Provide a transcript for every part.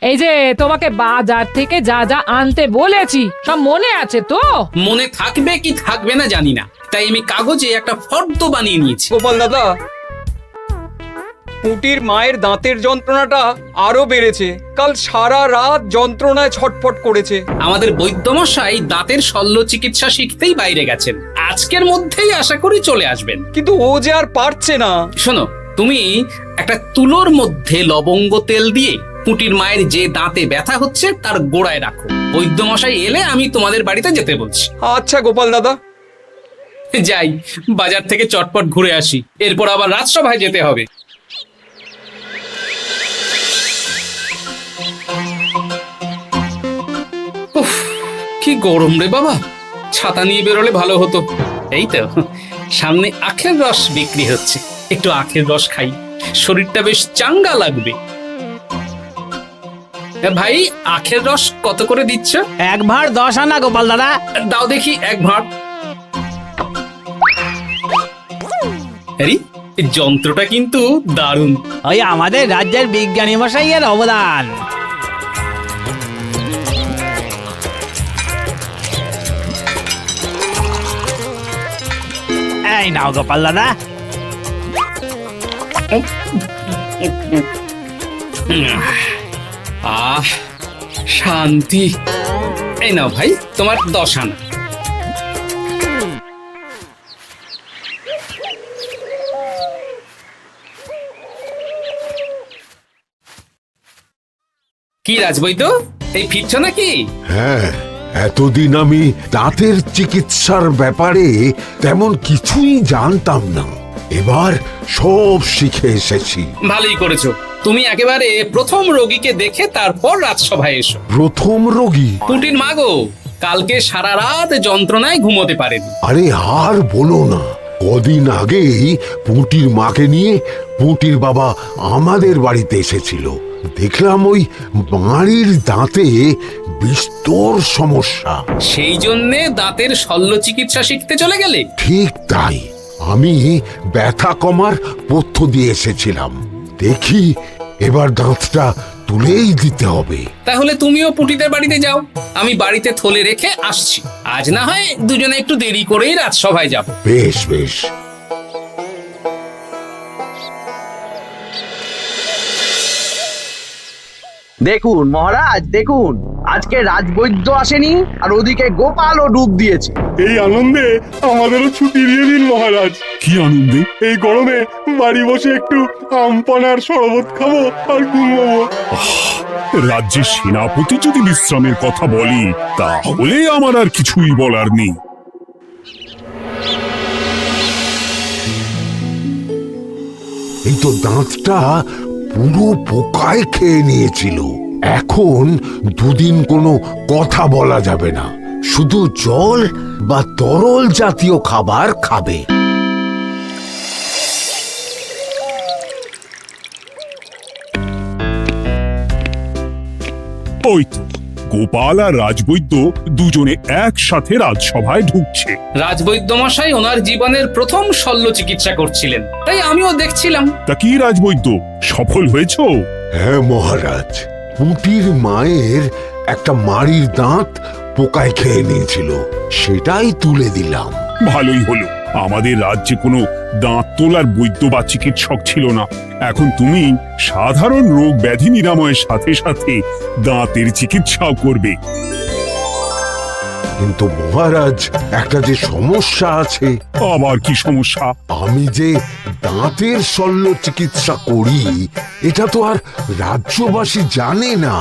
এই যে তোমাকে বাজার থেকে যা যা আনতে বলেছি সব মনে আছে তো? মনে থাকবে কি থাকবে না জানি না, তাই আমি কাগজে একটা ফর্দ বানিয়ে নিয়েছি। গোপাল দাদা, পুটির মায়ের দাঁতের যন্ত্রণাটা আরো বেড়েছে। কাল সারা রাত যন্ত্রণায় ছটফট করেছে। আমাদের বৈদ্যমশাই দাঁতের শল্য চিকিৎসা শিখতেই বাইরে গেছেন, আজকের মধ্যেই আশা করি চলে আসবেন। কিন্তু ও যে আর পারছে না। শোনো, তুমি একটা তুলোর মধ্যে লবঙ্গ তেল দিয়ে পুটির মায়ের যে দাঁতে ব্যথা হচ্ছে তার গোড়ায় রাখো। বৈদ্যমশাই এলে আমি তোমাদের বাড়িতে যেতে বলছি। আচ্ছা গোপাল দাদা। যাই, বাজার থেকে চটপট ঘুরে আসি, এরপর আবার রাজসভায় যেতে হবে। উফ, কি গরম রে বাবা, ছাতা নিয়ে বেরোলে ভালো হতো। এই তো সামনে আখের রস বিক্রি হচ্ছে, একটু আখের রস খাই, শরীরটা বেশ চাঙ্গা লাগবে। ভাই, আখের রস কত করে দিচ্ছ? 1 ভাঁড় 10 আনা গোপাল দাদা। দাও দেখি 1 ভাঁড়। আরে, এই যন্ত্রটা কিন্তু দারুণ। ওই আমাদের রাজ্যের বিজ্ঞানী মশাইয়ের অবদান। এই নাও গোপাল দাদা। আহ, শান্তি। এই নাও ভাই, তোমার 10 আনা। কি রাজবৈদ্য, এই ফিরছ নাকি? হ্যাঁ, এতদিন আমি দাঁতের চিকিৎসার ব্যাপারে তেমন কিছুই জানতাম না, এবার সব শিখে এসেছি। ভালোই করেছো, তুমি একেবারে প্রথম রোগীকে দেখে তারপর রাজসভায় এসো। প্রথম রোগী? পুটির মা গো, কালকে সারা রাত যন্ত্রণায় ঘুমোতে পারেনি। আরে আর বলো না, কদিন আগেই পুঁটির মাকে নিয়ে পুঁটির বাবা আমাদের বাড়িতে এসেছিল। দেখলাম ওই বাড়ির দাঁতে বিস্তর সমস্যা। সেই জন্যে দাঁতের শল্য চিকিৎসা শিখতে চলে গেলে? ঠিক তাই, আমি ব্যথা কমার পথ্য দিয়ে এসেছিলাম। দেখি এবার দাঁতটা তুলেই দিতে হবে। তাহলে তুমিও পুটিদের বাড়িতে যাও, আমি বাড়িতে থলে রেখে আসছি। আজ না হয় দুজনে একটু দেরি করেই রাজসভায় যাব। বেশ বেশ। দেখুন মহারাজ, দেখুন আজকে রাজবৈদ্য আসেনি, আর ওদিকে গোপালও ডুব দিয়েছে। এই আনন্দে আমাদেরও ছুটি দিয়ে দিন মহারাজ। কি আনন্দে? এই গরমে বাড়ি বসে একটু আমপানার শরবত খাবো আর ঘুমবো। রাজ্যের সেনাপতি যদি বিশ্রামের কথা বলি, তাহলে আমার আর কিছুই বলার নেই। এই তো দাঁতটা পুরো পোকায় খেয়ে নিয়েছিল। এখন দুদিন কোনো কথা বলা যাবে না, শুধু জল বা তরল জাতীয় খাবার খাবে। ওই তো গোপাল আর রাজবৈদ্য দুজনে একসাথে রাজসভায় ঢুকছে। রাজবৈদ্য মশাই ওনার জীবনের প্রথম শল্য চিকিৎসা করছিলেন, তাই আমিও দেখছিলাম। তা কি রাজবৈদ্য, সফল হয়েছো? হ্যাঁ মহারাজ, পুঁটির মায়ের একটা মাড়ির দাঁত পোকায় খেয়ে নিয়েছিল, সেটাই তুলে দিলাম। ভালোই হলো, আমাদের রাজ্যে কোনো দাঁত তোলার বৈদ্য বা চিকিৎসক ছিল না। এখন তুমি সাধারণ রোগ ব্যাধি নিরাময়ের সাথে সাথে দাঁতের চিকিৎসাও করবে। কিন্তু মহারাজ, একটা যে সমস্যা আছে। আবার কি সমস্যা? আমি যে দাঁতের শল্য চিকিৎসা করি এটা তো আর রাজ্যবাসী জানে না,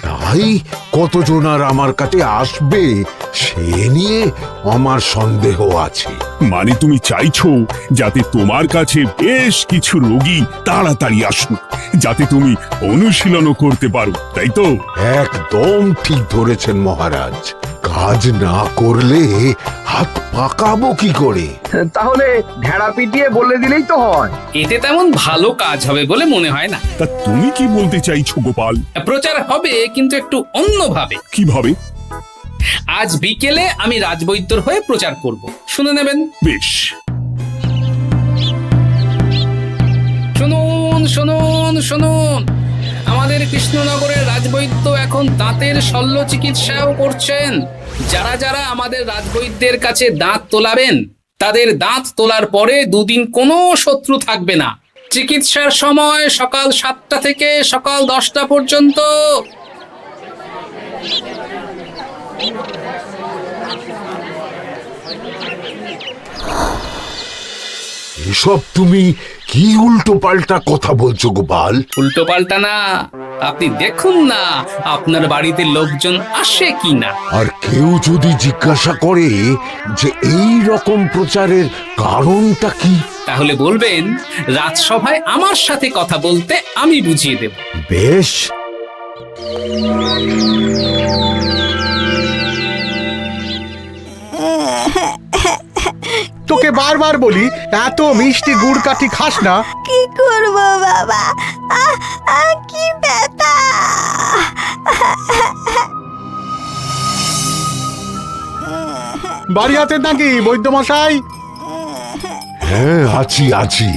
তাই কতজন আর আমার কাছে আসবে সে নিয়ে আমার সন্দেহ আছে। মানে তুমি চাইছো যাতে তোমার কাছে বেশ কিছু রোগী তাড়াতাড়ি আসুক, যাতে তুমি অনুশীলনও করতে পারো, তাই তো? একদম ঠিক ধরেছেন মহারাজ, কাজ না করলে হাত পাকাবো কি করে? তাহলে ভেড়া পিটিয়ে বলে দিলেই তো হয়। এতে তেমন ভালো কাজ হবে বলে মনে হয় না। তা তুমি কি বলতে চাইছো গোপাল? প্রচার হবে, কিন্তু একটু অন্যভাবে। কিভাবে? আজ বিকেলে আমি রাজবৈদ্যর হয়ে প্রচার করব, শুনে নেবেন। বেশ। শুনুন শুনুন শুনুন, আমাদের কৃষ্ণনগরের রাজবৈদ্য এখন দাঁতের শল্য চিকিৎসাও করছেন। যারা যারা আমাদের রাজবৈদ্যের কাছে দাঁত তোলাবেন তাদের দাঁত তোলার পরে দুদিন কোনো শত্রু থাকবে না। চিকিৎসার সময় সকাল 7টা থেকে সকাল 10টা পর্যন্ত। এসব তুমি কি উল্টো পাল্টা কথা বলছো গোপাল? উল্টো পাল্টা না, আপনি দেখুন না আপনার বাড়িতে লোকজন আসে কিনা। আর কেউ যদি জিজ্ঞাসা করে যে এই রকম প্রচারের কারণটা কি, তাহলে বলবেন রাজসভায় আমার সাথে কথা বলতে আমি বুঝিয়ে দেব। বেশ। তোকে বারবার বলি এত মিষ্টি গুড় কাঠি খাস না। কি করবো বাবা, কি ব্যথা। বাড়ি আছেন নাকি বৈদ্যমশাই? হ্যাঁ, আছি আছি।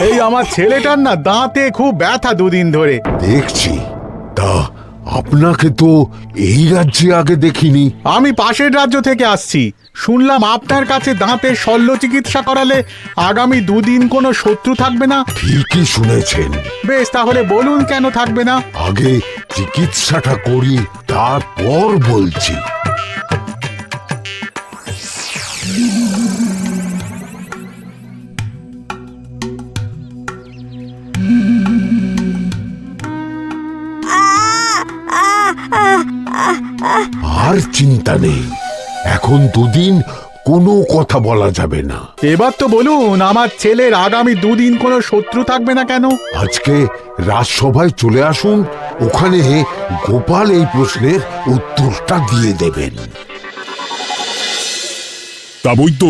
এই আমার ছেলেটার না দাঁতে খুব ব্যথা দুদিন ধরে। দেখছি। তা আপনাকে তো এই রাজ্যে আগে দেখিনি। আমি পাশের রাজ্য থেকে আসছি। শুনলাম আপনার কাছে দাঁতের শল্য চিকিৎসা করালে আগামী দুদিন কোনো শত্রু থাকবে না। ঠিকই শুনেছেন। বেশ, তাহলে বলুন কেন থাকবে না? আগে চিকিৎসাটা করি, তারপর বলছি। আর চিন্তা নেই, এখন দুদিন কোনো কথা বলা যাবে না। এবার তো বলুন আমার ছেলের আগামী দুদিন কোনো শত্রু থাকবে না কেন? আজকে রাজসভায় চলে আসুন, ওখানে গোপাল এই প্রশ্নের উত্তরটা দিয়ে দেবেন। তা বৈদ্য,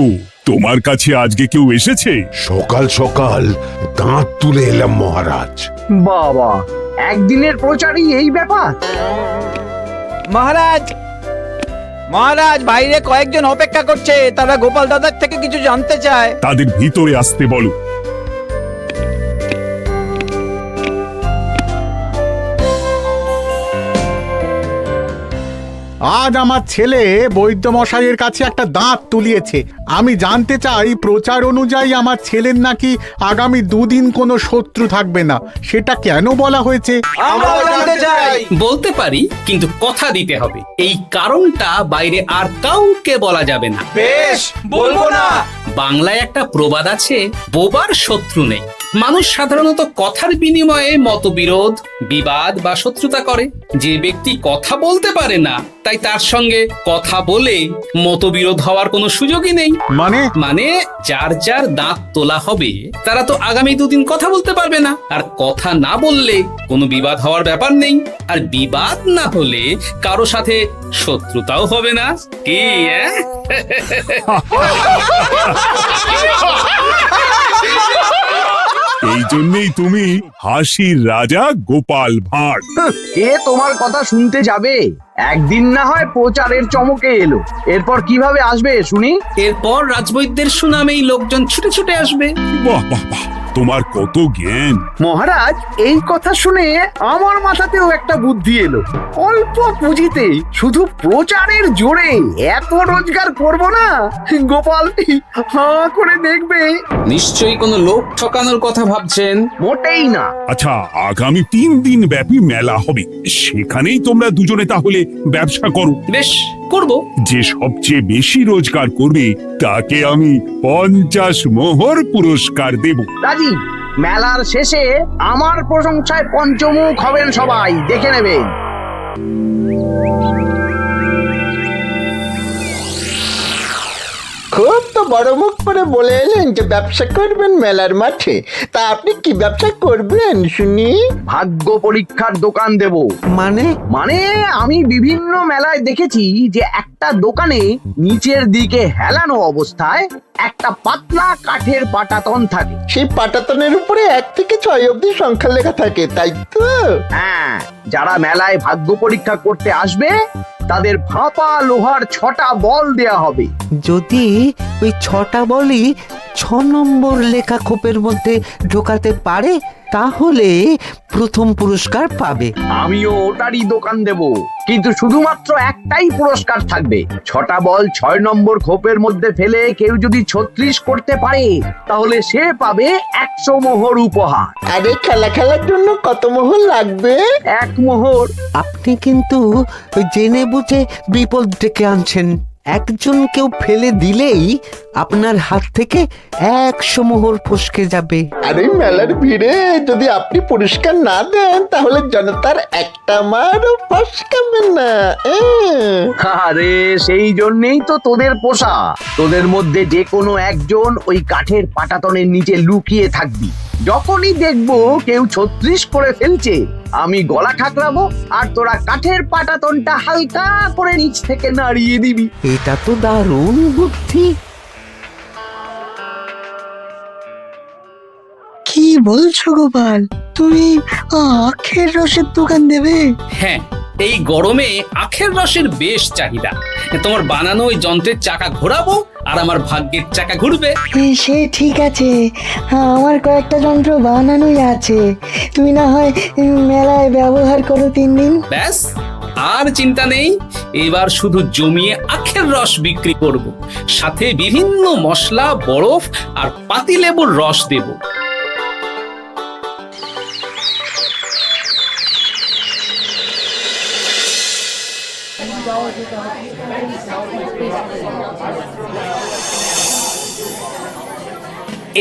তোমার কাছে আজকে কেউ এসেছে? সকাল সকাল দাঁত তুলে এলাম মহারাজ। বাবা, একদিনের প্রচারই এই ব্যাপার? মহারাজ, মহারাজ, বাইরে কয়েকজন অপেক্ষা করছে, তারা গোপাল দাদার থেকে কিছু জানতে চায়। তাদের ভিতরে আসতে বলো। আজ আমার ছেলে বৈদ্যমশাইয়ের কাছে একটা দাঁত তুলিয়েছে। আমি জানতে চাই প্রচার অনুযায়ী আমার ছেলের নাকি আগামী দুদিন কোনো শত্রু থাকবে না, সেটা কেন বলা হয়েছে? বলতে পারি, কিন্তু কথা দিতে হবে। এই কারণটা বাইরে আর কাউকে বলা যাবে না। বেশ, বলবো না। বাংলায় একটা প্রবাদ আছে, বোবার শত্রু নেই। মানুষ সাধারণত কথার বিনিময়ে মতবিরোধ, বিবাদ বা শত্রুতা করে। যে ব্যক্তি কথা বলতে পারে না, তাই তার সঙ্গে কথা বলে মতবিরোধ হওয়ার কোনো সুযোগই নেই। মানে যার যার দাঁত তোলা হবে তারা তো আগামী দুদিন কথা বলতে পারবে না। আর কথা না বললে কোনো বিবাদ হওয়ার ব্যাপার নেই। আর বিবাদ না হলে কারো সাথে শত্রুতাও হবে না। কি এই জন্যই তুমি হাসির রাজা গোপাল ভাঁড়। কে তোমার কথা শুনতে যাবে? একদিন না হয় প্রচারের চমকে এলো, এরপর কিভাবে আসবে শুনি? এরপর রাজবৈদ্যের সুনামেই লোকজন ছুটে ছুটে আসবে। বাহ বাহ বাহ, তোমার কত জ্ঞান। মহারাজ, এই কথা শুনে আমার মাথাতেও একটা বুদ্ধি এলো। অল্প পুঁজিতে শুধু প্রচারের জোরে এত রোজগার করব না, গোপাল হাঁ করে দেখবে। নিশ্চয়ই কোনো লোক ঠকানোর কথা ভাবছেন। মোটেই না। আচ্ছা, আগামী 3 দিন ব্যাপী মেলা হবে, সেখানেই তোমরা দুজনে তাহলে ব্যবসা করো। বেশ, করব। যে সবচেয়ে বেশি রোজগার করবে তাকে আমি 50 মোহর পুরস্কার দেব। রাজি। মেলার শেষে আমার প্রশংসায় পঞ্চমুখ হবেন সবাই, দেখে নেবেন। খুব তো বড় মুখ করে বলে এলেন যে ব্যবসা করবেন মেলার মাঠে। তা আপনি কি ব্যবসা করবেন শুনি? ভাগ্য পরীক্ষার দোকান দেব। মানে আমি বিভিন্ন মেলায় দেখেছি যে একটা দোকানে নিচের দিকে হেলানো অবস্থায় একটা পাতলা কাঠের পাটাতন থাকে। সেই পাটাতনের উপরে 1 থেকে 6 অবধি সংখ্যা লেখা থাকে, তাই তো? হ্যাঁ, যারা মেলায় ভাগ্য পরীক্ষা করতে আসবে তাদের ফাঁপা লোহার 6টা বল দেয়া হবে। যদি ওই ওই 6টা বলই 6 নম্বর লেখা খোপের মধ্যে ঢোকাতে পারে তাহলে প্রথম পুরস্কার পাবে। আমিও ওটারই দোকান দেব, কিন্তু শুধুমাত্র একটাই পুরস্কার থাকবে। 6টা বল 6 নম্বর খোপের মধ্যে ফেলে কেউ যদি 36 করতে পারে তাহলে সে পাবে 100 মোহর উপহার। আরে খেলার জন্য কত মোহর লাগবে? 1 মোহর। আপনি কিন্তু জেনে বুঝে বিপদ ডেকে আনছেন। একজন কেউ ফেলে দিলেই আপনার হাত থেকে 100 মোহর ফসকে যাবে। আরে মেলার ভিড়ে যদি আপনি পুরস্কার না দেন তাহলে জনতার একটা মারও ফসকাবে না। আরে সেই জন্যই তো তোদের পোষা। তোদের মধ্যে যে কোনো একজন ওই কাঠের পাটাতনের নিচে লুকিয়ে থাকবি। যখনই দেখবো কেউ 36 করে ফেলছে আমি গলা ঠাকরাবো আর তোরা কাঠের পাটাতনটা হালকা করে নিচ থেকে নাড়িয়ে দিবি। এটা তো দারুণ বুদ্ধি। কি বলছো গোপাল, তুমি আখের রসের দোকান দেবে? হ্যাঁ, এই গরমে আখের রসের বেশ চাহিদা। তোমার বানানো ওই যন্ত্রের চাকা ঘোরাবো আর আমার ভাগ্যের চাকা ঘুরবে। সে ঠিক আছে, আমার কয়েকটা যন্ত্র বানানোই আছে। তুমি না হয় মেলায় ব্যবহার করো 3 দিন। ব্যাস, আর চিন্তা নেই। এবার শুধু জমিয়ে আখের রস বিক্রি করব, সাথে বিভিন্ন মশলা, বরফ আর পাতিলেবুর রস দেব।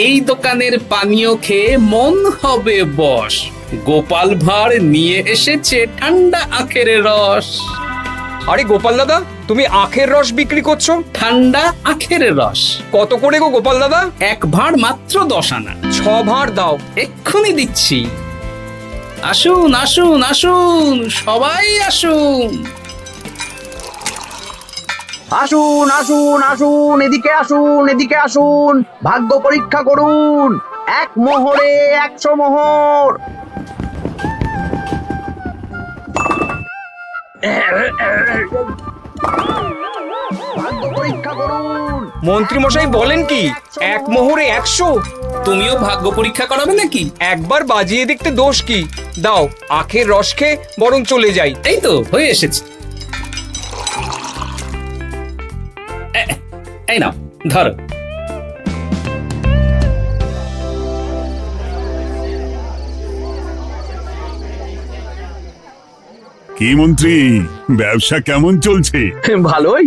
এই দোকানের পানীয় খেয়ে মন হবে বশ। গোপাল ভাঁড় নিয়ে এসেছে ঠান্ডা আখের রস। আরে গোপাল দাদা, তুমি আখের রস বিক্রি করছো? ঠান্ডা আখের রস। কত করে গো গোপাল দাদা? 1 ভাঁড় মাত্র 10 আনা। 6 ভাঁড় দাও। এক্ষুনি দিচ্ছি। আসুন আসুন আসুন, সবাই আসুন। আসুন আসুন আসুন, এদিকে আসুন, এদিকে আসুন, ভাগ্য পরীক্ষা করুন। 1 মোহরে 100 মোহর। ভাগ্য পরীক্ষা করুন। মন্ত্রী মশাই বলেন কি 1 মোহরে 100? তুমিও ভাগ্য পরীক্ষা করাবে নাকি? একবার বাজিয়ে দেখতে দোষ কি? দাও, আখের রস খেয়ে বরং চলে যাই। এই তো হয়ে এসেছে। এই নাও, ধরো। কি মন্ত্রী, ব্যবসা কেমন চলছে? ভালোই।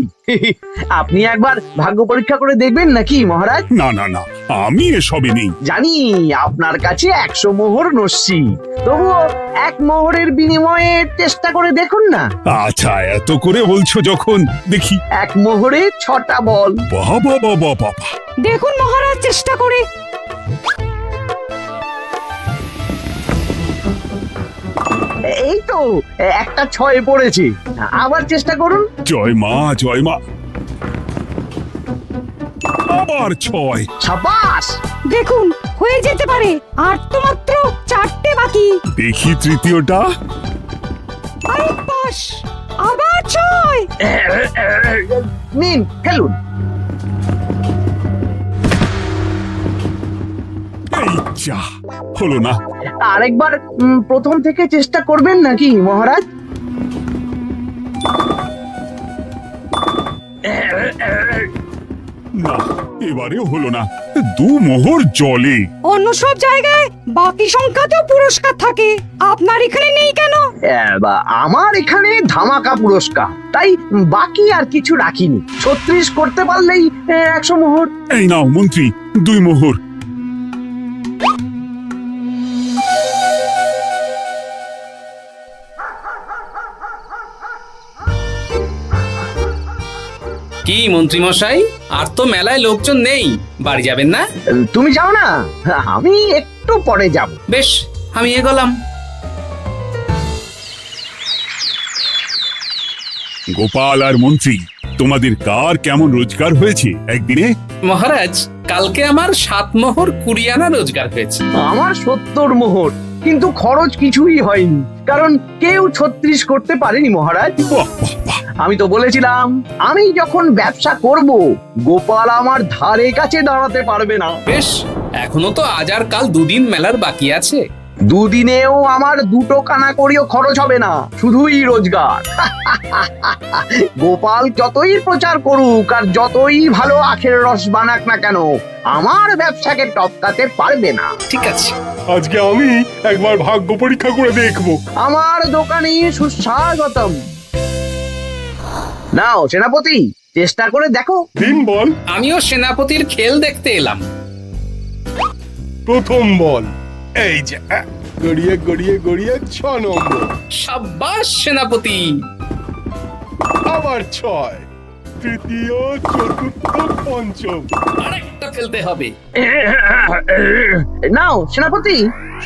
আপনি একবার ভাগ্য পরীক্ষা করে দেখবেন নাকি মহারাজ? না না না, আমি এসবে নেই। জানি আপনার কাছে 100 মোহর নস্যি, তবুও 1 মোহরের বিনিময়ে চেষ্টা করে দেখুন না। আচ্ছা, এত করে বলছো যখন, দেখি। 1 মোহরে 6টা বল। বাবা বাবা বাবা, দেখুন মহারাজ চেষ্টা করে। এই তো একটা 6 পড়েছে, আবার চেষ্টা করুন। জয় মা, জয় মা। আবার 6। সাবাস। দেখুন হয়ে যেতে পারে, আর তো মাত্র 4টে বাকি। দেখি তৃতীয়টা। আরে পাস, আবার 6। নিন, খেলুন। এই যা, হলো না। আরেকবার প্রথম থেকে চেষ্টা করবেন নাকি মহারাজ? না, এবারেও হলো না। 2 মোহর জলে। অন্য সব জায়গায় বাকি সংখ্যাতেও পুরস্কার থাকে, আপনার এখানে নেই কেন? আমার এখানে ধামাকা পুরস্কার, তাই বাকি আর কিছু রাখিনি। 36 করতে পারলেই 100 মোহর। এই নাও মন্ত্রী, 2 মোহর। কি মন্ত্রী মশাই, আর তো মেলায় লোকজন নেই, বাড়ি যাবেন না? তুমি যাও না, আমি একটু পরে যাব। বেশ, আমি এগোলাম। গোপাল আর মন্ত্রী, তোমাদের কার কেমন রোজগার হয়েছে একদিনে? মহারাজ, কালকে আমার 7 মোহর 20 আনা রোজগার হয়েছে। আমার 70 মোহর। কিন্তু খরচ কিছুই হয়নি, কারণ কেউ 36 করতে পারেনি মহারাজ। আমি তো বলেছিলাম আমি যখন ব্যবসা করব গোপাল আমার ধারে কাছে দাঁড়াতে পারবে না। বেশ, এখনো তো আজ আর কাল দুদিন মেলার বাকি আছে। দুদিনেও আমার 2 কানা করিও খরচ হবে না, শুধুই রোজগার। গোপাল যতই প্রচার করুক আর যতই ভালো আখের রস বানাক না কেন, আমার ব্যবসাকে টপকাতে পারবে না। ঠিক আছে, আজকে আমি একবার ভাগ্য পরীক্ষা করে দেখবো। আমার দোকানে সুস্বাগতম। নাও সেনাপতি, চেষ্টা করে দেখো। দিন বল। আমিও সেনাপতির খেল দেখতে এলাম। প্রথম বল, এই যে গড়িয়ে গড়িয়ে গড়িয়ে 6 নম্বর। সাব্বাস সেনাপতি। আবার 6, তৃতীয়, চতুর্থ, পঞ্চম। আরেকটা ফেলতে হবে। নাও সেনাপতি।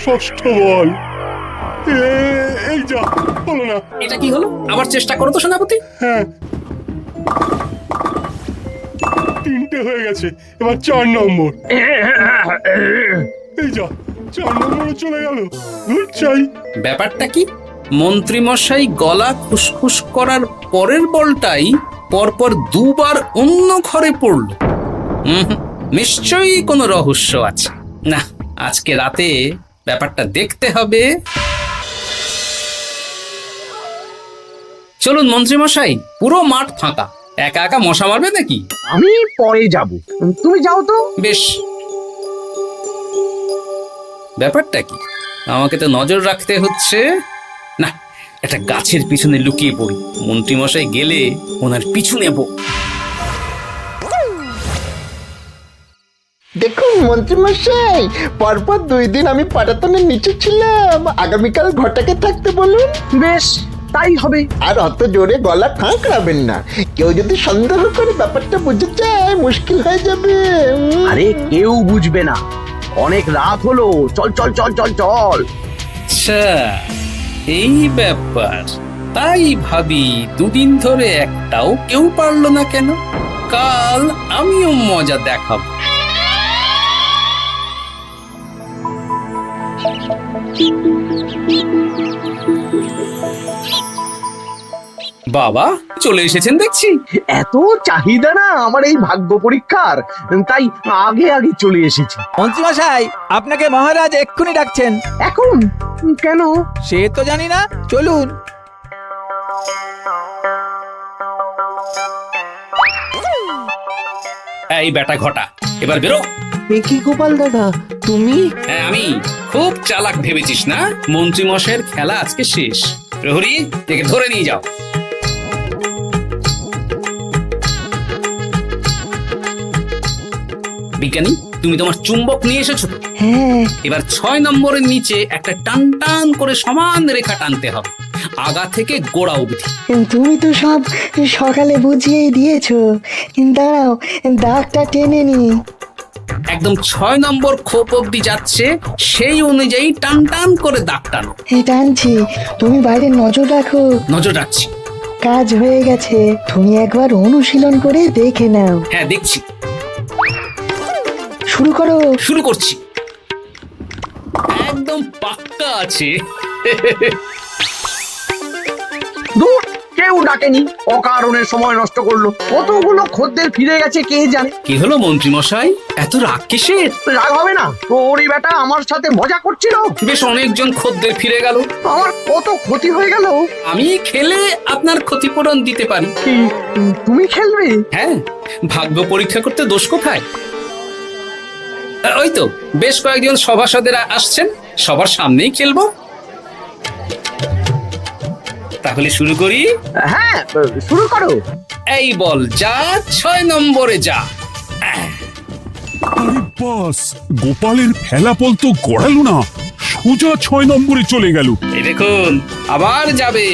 ষষ্ঠ বল, এই যা, হলো না। এটা কি হলো? আবার চেষ্টা করো তো সেনাপতি। হ্যাঁ, 3টে হয়ে গেছে, এবার 4 নম্বর। এই যা, 4 নম্বরে চলে গেল। চাই ব্যাপারটা কি? মন্ত্রী মশাই গলা খুসখুস করার পরের বলটাই পরপর 2 বার অন্য ঘরে পড়ল। নিশ্চয়ই কোনো রহস্য আছে। না, আজকে রাতে ব্যাপারটা দেখতে হবে। চলুন মন্ত্রী মশাই, পুরো মাঠ ফাঁকা, একা একা মশা মারবে নাকি? আমি পরে যাব, তুমি যাও তো। বেশ। ব্যাপারটা কি? আমাকে তো নজর রাখতে হচ্ছে। না, একটা গাছের পিছনে লুকিয়ে পড়ি, মন্ত্রী মশাই গেলে ওনার পিছু নেব। দেখুন মন্ত্রীমশাই, পরপর 2 দিন আমি পাটাতনের নিচে ছিলাম। আগামীকাল ঘটাকে থাকতে বলুন। বেশ, তাই হবে। আর অত জোরে গলা ঠাঁকড়াবেন না, কেউ যদি সন্দেহ করে ব্যাপারটা বুঝে যায় মুশকিল হয়ে যাবে। আরে কেউ বুঝবে না, অনেক রাত হলো, চল চল চল চল চল। আচ্ছা, এই ব্যাপার। তাই ভাবি 2 দিন ধরে একটাও কেউ পারলো না কেন? কাল আমিও মজা দেখাবো। বাবা চলে এসেছেন দেখছি। এত চাহিদা না আমার এই ভাগ্য পরীক্ষার, তাই আগে আগে চলে এসেছি। মন্ত্রীমশাই, আপনাকে মহারাজ এক্ষুনি ডাকছেন। এখন কেন? সে তো জানি না, চলুন। এই বেটা ঘটা, এবার বেরো। এ কি গোপাল দাদা, তুমি? হ্যাঁ আমি। খুব চালাক ভেবেছিস না? মন্ত্রী মশাইয়ের খেলা আজকে শেষ। প্রহরী, একে ধরে নিয়ে যাও। বিজ্ঞানী, তুমি তোমার চুম্বক নিয়ে এসেছো তো? হ্যাঁ, এবার 6 নম্বরের নিচে একটা টান টান করে সমান রেখা টানতে হবে, আগা থেকে গোড়া অবধি। তুমি তো সব সকালে বুঝিয়েই দিয়েছো, দাঁড়াও দাগটা টেনে নি। একদম 6 নম্বর খোপ অবধি যাচ্ছে, সেই অনুযায়ী টান টান করে দাগ টানো। টানছি, তুমি বাইরে নজর রাখো। নজর রাখছি। কাজ হয়ে গেছে, তুমি একবার অনুশীলন করে দেখে নাও। হ্যাঁ দেখছি। শুরু করো। শুরু করছি। একদম পাক্কা আছে। দূর, কেউ ডাকেনি, অকারণে সময় নষ্ট করলো। কতগুলো খদ্দের ফিরে গেছে কে জানে। কি হলো মন্ত্রী মশাই, এত রাগ কিসের? রাগ হবে না, ওরই বেটা আমার সাথে মজা করছিল। বেশ অনেকজন খদ্দের ফিরে গেল, আমার কত ক্ষতি হয়ে গেল। আমি খেলে আপনার ক্ষতিপূরণ দিতে পারি। তুমি খেলবে? হ্যাঁ, ভাগ্য পরীক্ষা করতে দোষ কোথায়? ওই তো বেশ কয়েকজন সভাসদেরা আসছেন, সবার সামনেই খেলবো। তাহলে শুরু করি। হ্যাঁ, শুরু করো। এই বল যা, 6 নম্বরে যা। আরে বাস, গোপালের ফেলাপল তো গড়ালো না, সোজা 6 নম্বরে চলে গেল। এই দেখুন, আবার যাবে।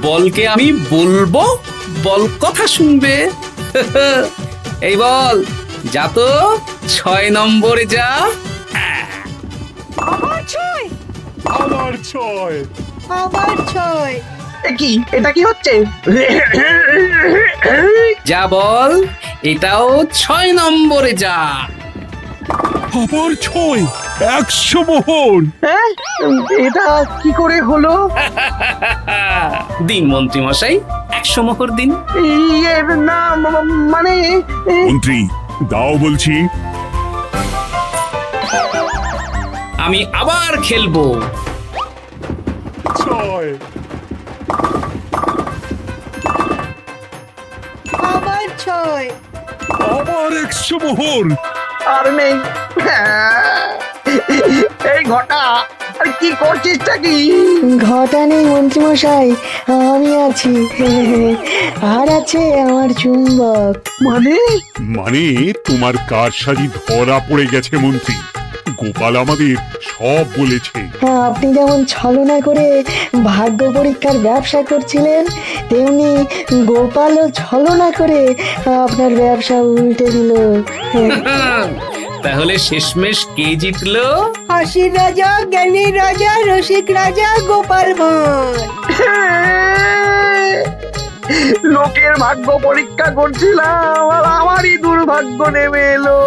বলকে আমি বলবো, বল কথা শুনবে। এই বল যা তো, 6 নম্বরে যা। আবার 6, আবার 6, আবার 6। কি এটা কি হচ্ছে? যা বল, এটাও 6 নম্বরে যা। আবার 6, 100 মোহর। হ্যাঁ এটা কি করে হলো? দিন মন্ত্রী মশাই, 100 মোহর দিন। ইয়ে না মানে মন্ত্রী দাও বলছি। আমি আবার খেলবো। 6 আবার 6। আবার 100 মোহর। আর নেই। এই ঘটা আর কি করছিসটা কি? ঘটা নেই মন্ত্রীমশাই, আমি আছি। আর আছে আমার চুম্বক। মানে তোমার কারসাজি ধরা পড়ে গেছে মন্ত্রী। গোপাল আমাদের সব বলেছে। হ্যাঁ, আপনি যেমন ছলনা করে ভাগ্য পরীক্ষার ব্যবসা করছিলেন, তেমনি গোপালও ছলনা করে আপনার ব্যবসা উল্টে দিল। তাহলে শেষমেশ কে জিতলো? হাসির রাজা, জ্ঞানীর রাজা, রসিক রাজা গোপাল ভাঁড়। লোকের ভাগ্য পরীক্ষা করছিলাম আর আমারই দুর্ভাগ্য নেমে এলো।